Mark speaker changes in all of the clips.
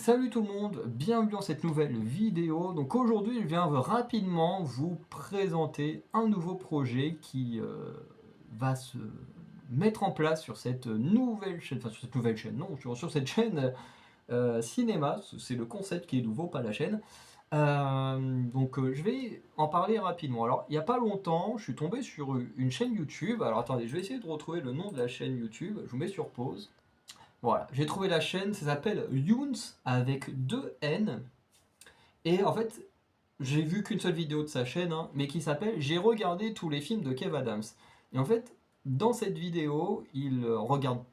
Speaker 1: Salut tout le monde, bienvenue dans cette nouvelle vidéo. Donc aujourd'hui, je viens rapidement vous présenter un nouveau projet qui va se mettre en place sur cette nouvelle chaîne, enfin sur cette nouvelle chaîne, non, sur cette chaîne cinéma. C'est le concept qui est nouveau, pas la chaîne. Je vais en parler rapidement. Alors, il n'y a pas longtemps, je suis tombé sur une chaîne YouTube. Alors attendez, je vais essayer de retrouver le nom de la chaîne YouTube. Je vous mets sur pause. Voilà, j'ai trouvé la chaîne, ça s'appelle Younes avec deux N. Et en fait, j'ai vu qu'une seule vidéo de sa chaîne, hein, mais qui s'appelle J'ai regardé tous les films de Kev Adams. Et en fait, dans cette vidéo, il regarde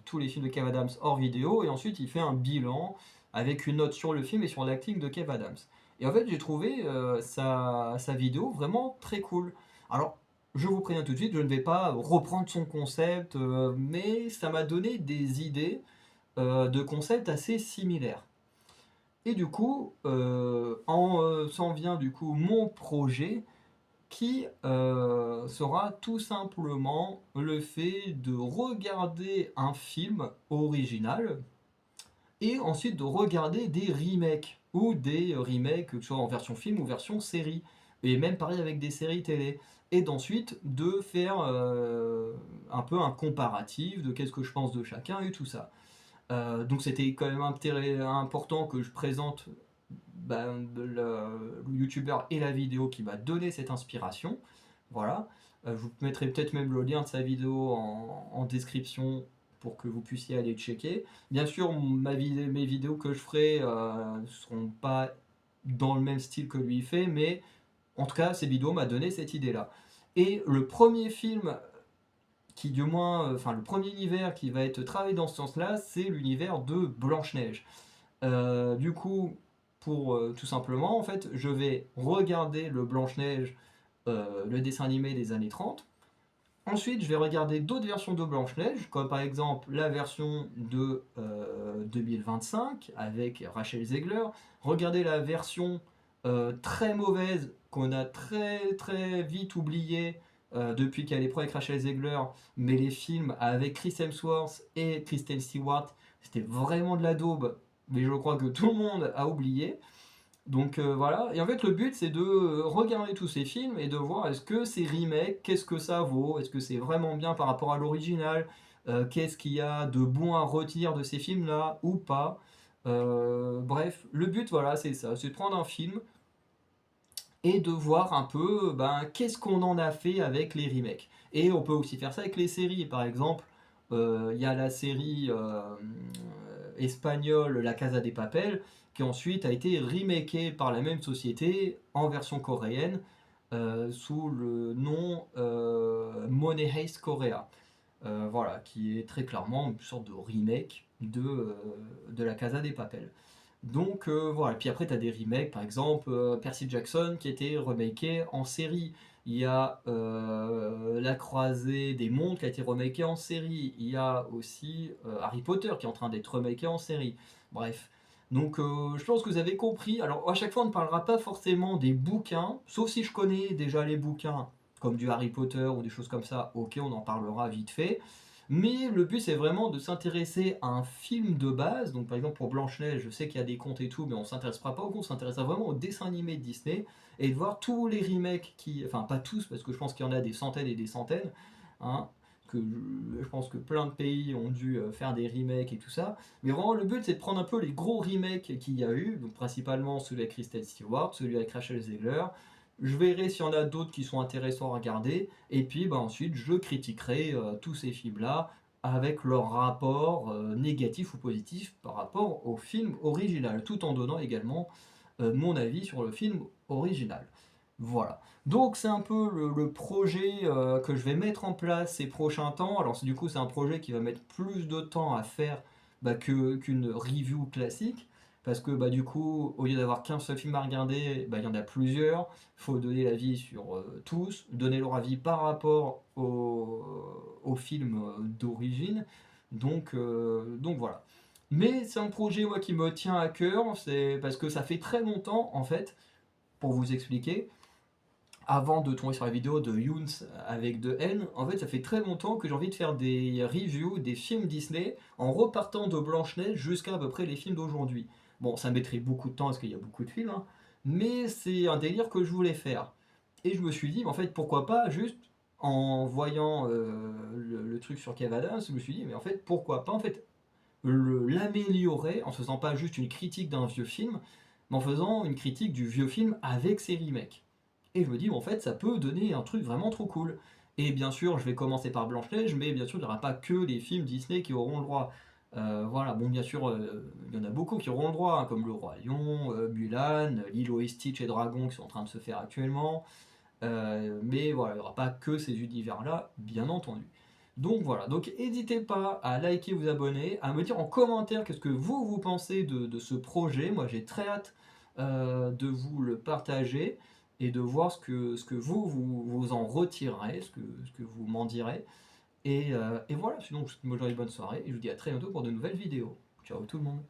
Speaker 1: tous les films de Kev Adams hors vidéo, et ensuite il fait un bilan avec une note sur le film et sur l'acting de Kev Adams. Et en fait, j'ai trouvé sa vidéo vraiment très cool. Alors, je vous préviens tout de suite, je ne vais pas reprendre son concept, mais ça m'a donné des idées de concepts assez similaires. Et du coup, s'en vient du coup mon projet qui sera tout simplement le fait de regarder un film original et ensuite de regarder des remakes ou des remakes, que ce soit en version film ou version série, et même pareil avec des séries télé, et d'ensuite de faire un peu un comparatif de qu'est-ce que je pense de chacun et tout ça. Donc c'était quand même important que je présente le youtubeur et la vidéo qui m'a donné cette inspiration. Voilà. Je vous mettrai peut-être même le lien de sa vidéo en description pour que vous puissiez aller checker. Bien sûr, mes vidéos que je ferai ne seront pas dans le même style que lui fait, mais en tout cas, ces vidéos m'a donné cette idée-là. Et le premier film qui du moins, enfin le premier univers qui va être travaillé dans ce sens-là, c'est l'univers de Blanche-Neige. Du coup, pour tout simplement, en fait, je vais regarder le Blanche-Neige, le dessin animé des années 30. Ensuite, je vais regarder d'autres versions de Blanche-Neige, comme par exemple la version de 2025 avec Rachel Zegler. Regarder la version très mauvaise qu'on a très très vite oubliée depuis qu'elle est pro avec Rachel Zegler, mais les films avec Chris Hemsworth et Kristen Stewart, c'était vraiment de la daube, mais je crois que tout le monde a oublié. Donc voilà, et en fait le but c'est de regarder tous ces films et de voir est-ce que ces remakes, qu'est-ce que ça vaut, est-ce que c'est vraiment bien par rapport à l'original, qu'est-ce qu'il y a de bon à retenir de ces films-là ou pas. Bref, le but voilà c'est ça, c'est de prendre un film et de voir un peu qu'est-ce qu'on en a fait avec les remakes. Et on peut aussi faire ça avec les séries, par exemple, il y a la série espagnole La Casa des Papel, qui ensuite a été remakée par la même société en version coréenne, sous le nom Money Heist Korea. Voilà, qui est très clairement une sorte de remake de La Casa des Papel. Donc voilà, puis après tu as des remakes, par exemple Percy Jackson qui a été remaké en série. Il y a La Croisée des Mondes qui a été remaké en série. Il y a aussi Harry Potter qui est en train d'être remaké en série. Bref. Donc je pense que vous avez compris. Alors à chaque fois on ne parlera pas forcément des bouquins, sauf si je connais déjà les bouquins, comme du Harry Potter ou des choses comme ça. Ok, on en parlera vite fait. Mais le but c'est vraiment de s'intéresser à un film de base. Donc par exemple pour Blanche-Neige, je sais qu'il y a des contes et tout, mais on s'intéressera pas au contes, on s'intéressera vraiment aux dessins animés de Disney et de voir tous les remakes qui. Enfin pas tous, parce que je pense qu'il y en a des centaines et des centaines. Hein, que je pense que plein de pays ont dû faire des remakes et tout ça. Mais vraiment le but c'est de prendre un peu les gros remakes qu'il y a eu, donc principalement celui avec Kristen Stewart, celui avec Rachel Zegler. Je verrai s'il y en a d'autres qui sont intéressants à regarder, et puis ensuite je critiquerai tous ces films-là avec leur rapport négatif ou positif par rapport au film original, tout en donnant également mon avis sur le film original. Voilà. Donc c'est un peu le projet que je vais mettre en place ces prochains temps. Alors du coup c'est un projet qui va mettre plus de temps à faire qu'une review classique. Parce que du coup, au lieu d'avoir qu'un seul film à regarder, il y en a plusieurs. Il faut donner l'avis sur tous, donner leur avis par rapport au film d'origine. Donc voilà. Mais c'est un projet moi, qui me tient à cœur, c'est parce que ça fait très longtemps en fait, pour vous expliquer, avant de tomber sur la vidéo de Younes avec de N, en fait, ça fait très longtemps que j'ai envie de faire des reviews des films Disney en repartant de Blanche-Neige jusqu'à peu près les films d'aujourd'hui. Bon, ça mettrait beaucoup de temps parce qu'il y a beaucoup de films, hein, mais c'est un délire que je voulais faire. Et je me suis dit, mais en fait, pourquoi pas juste en voyant le truc sur Kev Adams, je me suis dit, mais en fait, pourquoi pas en fait l'améliorer en faisant pas juste une critique d'un vieux film, mais en faisant une critique du vieux film avec ses remakes. Et je me dis, bon, en fait, ça peut donner un truc vraiment trop cool. Et bien sûr, je vais commencer par Blanche-Neige, mais bien sûr, il n'y aura pas que les films Disney qui auront le droit. Voilà, bon, bien sûr, il y en a beaucoup qui auront le droit, hein, comme Le Roi Lion, Mulan, Lilo et Stitch et Dragon qui sont en train de se faire actuellement. Mais voilà, il n'y aura pas que ces univers-là, bien entendu. Donc voilà, donc n'hésitez pas à liker, vous abonner, à me dire en commentaire qu'est-ce que vous pensez de ce projet. Moi j'ai très hâte de vous le partager et de voir ce que vous en retirerez, ce que vous m'en direz. Et voilà, sinon je vous souhaite une bonne soirée et je vous dis à très bientôt pour de nouvelles vidéos. Ciao tout le monde.